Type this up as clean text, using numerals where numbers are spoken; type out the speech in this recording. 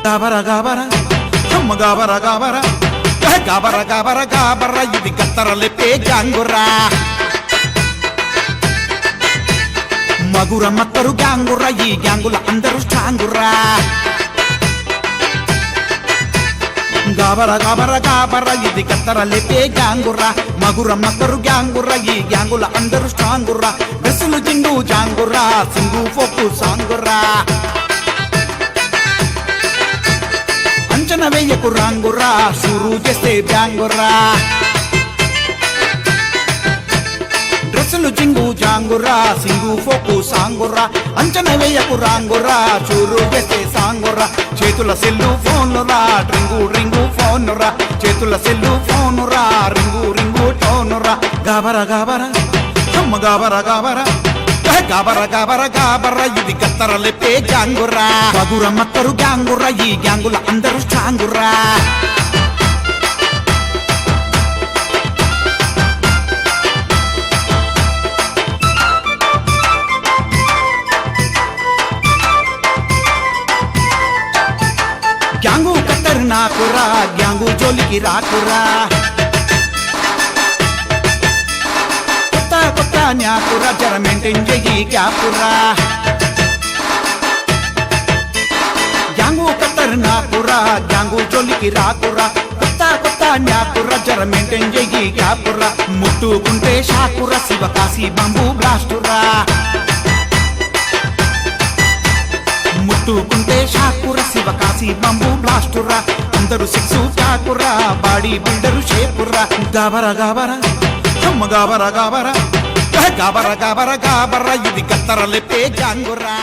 గాబర గాబర అమ్మ గాబర గాబర గాబర గాబర గాబర ఇది గత్తరలెప్పే గ్యాంగురా మగుర మత్తరు గ్యాంగురా ఈ గ్యాంగుల అందరూ స్ట్రాంగురా గాబర గాబర గాబర ఇది గత్తరలెప్పే గ్యాంగురా మగుర మత్తరు గ్యాంగురా ఈ గ్యాంగుల అందరూ స్ట్రాంగురా డ్రెస్సులు జింగు జాంగురా సింగు ఫోకు సాంగురా అంచనా వేయకు రాంగురా షురూ చేస్తే బ్యాంగురా డ్రెస్సులు జింగు జాంగురా సింగు ఫోకు సాంగురా అంచనా వేయకు రాంగురా షురూ చేస్తే సాంగురా చేతుల సెల్లు ఫోనురా రింగు రింగు ఫోనురా చేతుల సెల్లు ఫోనురా రింగు రింగు టోనురా గాబర గాబర అమ్మ గాబర గాబర గాబర గాబర గాబర ఇది గత్తరలెప్పే గ్యాంగురా మగుర మత్తరు గ్యాంగురా ఈ గ్యాంగుల అందరూ స్ట్రాంగురా గ్యాంగు కత్తరు నాకురా గ్యాంగు జోలికి రాకురా కొత్త న్యాకురా జర మెయింటైన్ చెయ్యి గ్యాపురా గ్యాంగు కత్తరు నాకురా గ్యాంగు జోలికి రాకురా కొత్త న్యాకురా జర మెయింటైన్ చెయ్యి గ్యాపురా ముట్టుకుంటే షాకురా శివకాశి బాంబు బ్లాస్టురా ముట్టుకుంటే షాకురా శివకాశి బాంబు బ్లాస్టురా అందరూ సిక్సు చాకురా బాడీ బిల్డరు షేపురా గాబర గాబర అమ్మ గాబర గాబర గాబర గాబర గాబర ఇది గత్తరలెప్పే గ్యాంగురా